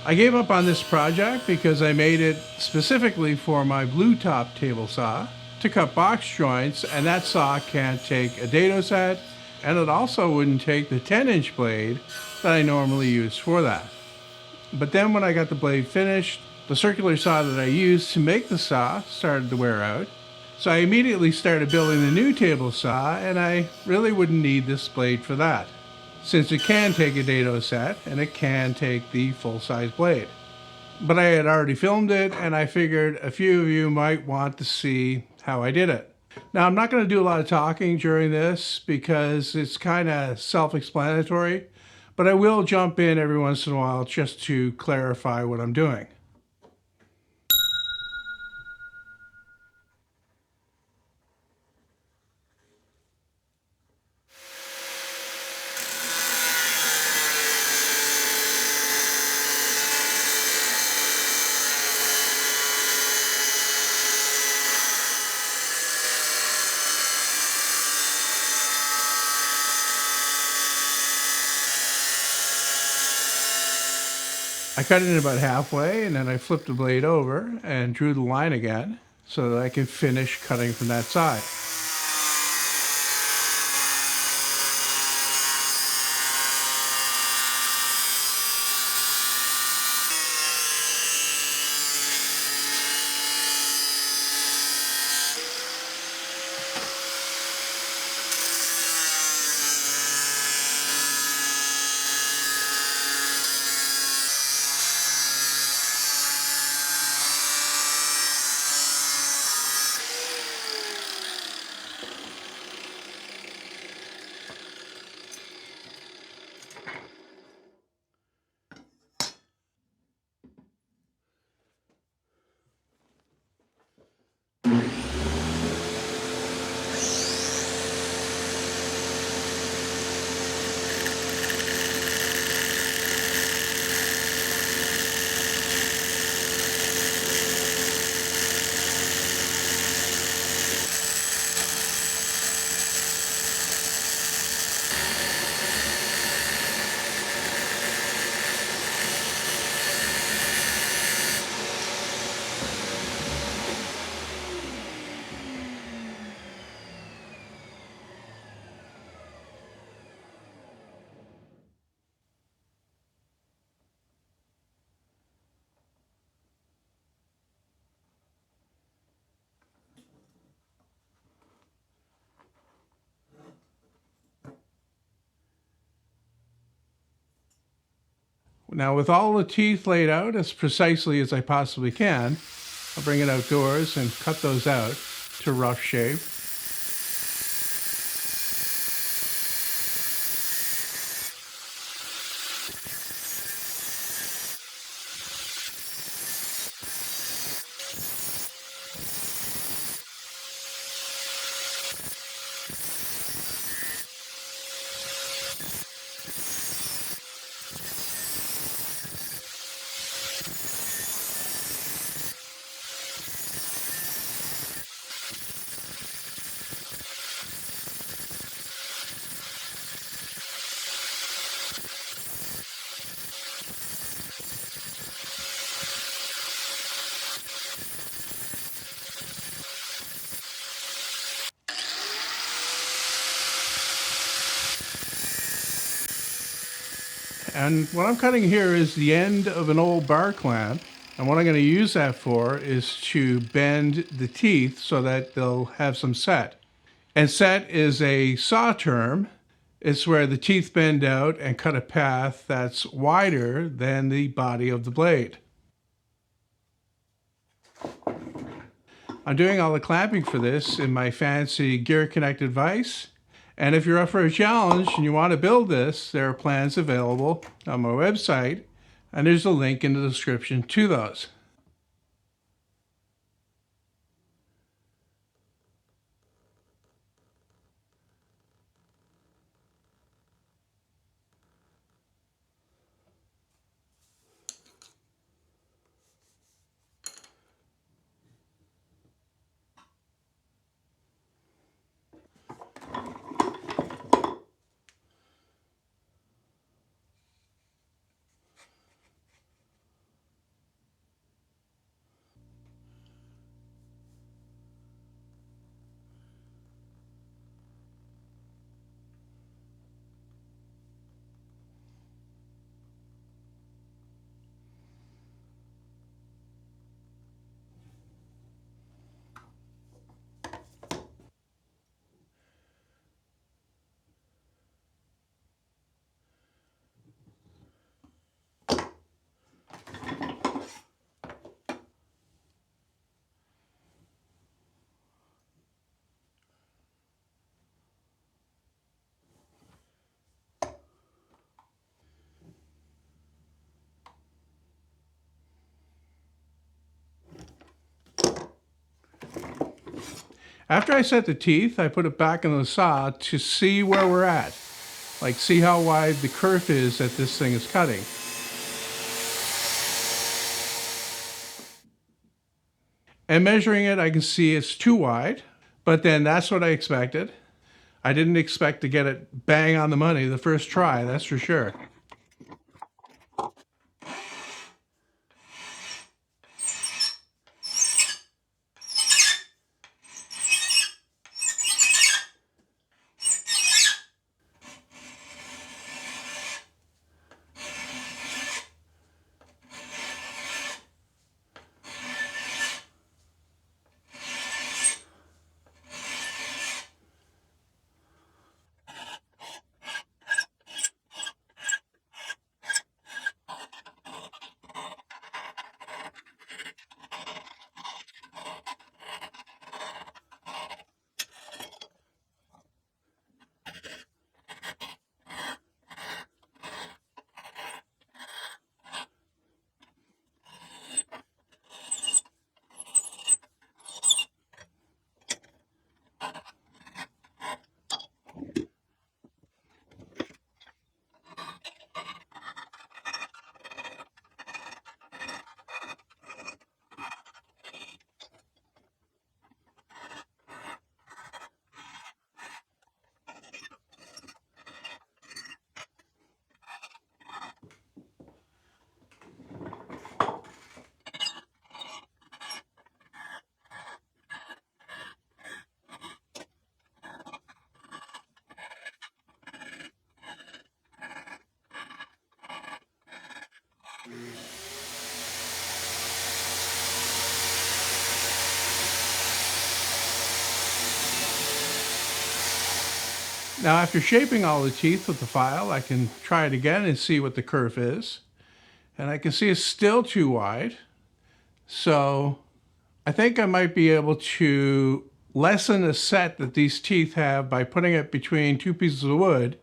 I gave up on this project because I made it specifically for my blue top table saw to cut box joints, and that saw can't take a dado set, and it also wouldn't take the 10-inch blade that I normally use for that. But then when I got the blade finished, the circular saw that I used to make the saw started to wear out. So I immediately started building the new table saw, and I really wouldn't need this blade for that, since it can take a dado set and it can take the full-size blade. But I had already filmed it, and I figured a few of you might want to see how I did it. Now, I'm not going to do a lot of talking during this because it's kind of self-explanatory, but I will jump in every once in a while just to clarify what I'm doing. I cut it about halfway, and then I flipped the blade over and drew the line again so that I could finish cutting from that side. Now, with all the teeth laid out as precisely as I possibly can, I'll bring it outdoors and cut those out to rough shape. And what I'm cutting here is the end of an old bar clamp. And what I'm going to use that for is to bend the teeth so that they'll have some set. And set is a saw term. It's where the teeth bend out and cut a path that's wider than the body of the blade. I'm doing all the clamping for this in my fancy gear connected vise. And if you're up for a challenge and you want to build this, there are plans available on my website, and there's a link in the description to those. After I set the teeth, I put it back in the saw to see where we're at. Like, see how wide the kerf is that this thing is cutting. And measuring it, I can see it's too wide, but then that's what I expected. I didn't expect to get it bang on the money the first try, that's for sure. Now, after shaping all the teeth with the file, I can try it again and see what the kerf is. And I can see it's still too wide. So I think I might be able to lessen the set that these teeth have by putting it between two pieces of wood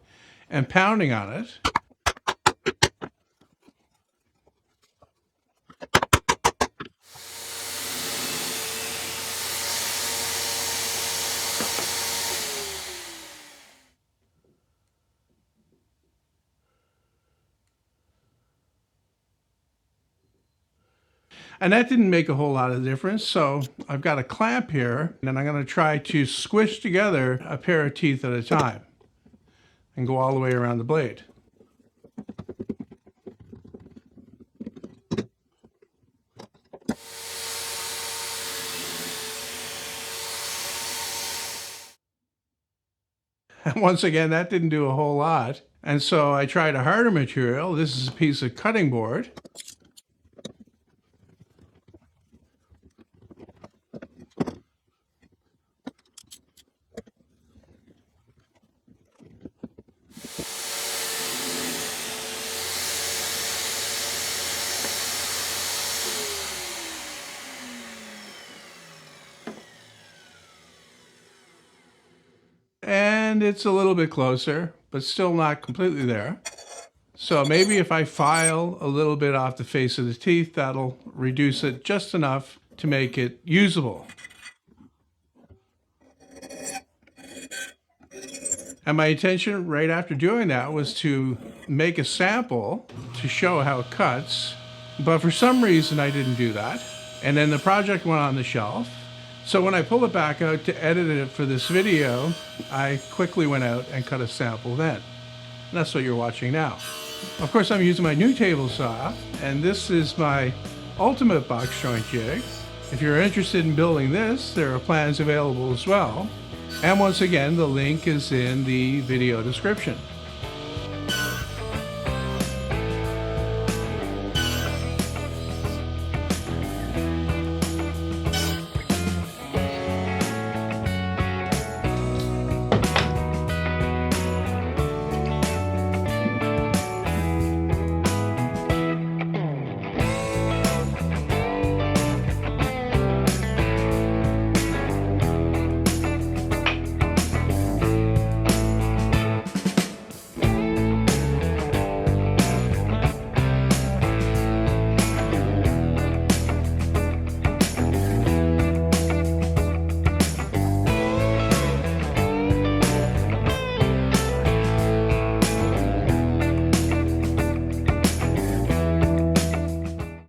and pounding on it. And that didn't make a whole lot of difference. So I've got a clamp here, and I'm going to try to squish together a pair of teeth at a time and go all the way around the blade. And once again, that didn't do a whole lot. And so I tried a harder material. This is a piece of cutting board. And it's a little bit closer, but still not completely there. So maybe if I file a little bit off the face of the teeth, that'll reduce it just enough to make it usable. And my intention right after doing that was to make a sample to show how it cuts, but for some reason I didn't do that. And then the project went on the shelf. So when I pulled it back out to edit it for this video, I quickly went out and cut a sample then. And that's what you're watching now. Of course, I'm using my new table saw, and this is my ultimate box joint jig. If you're interested in building this, there are plans available as well. And once again, the link is in the video description.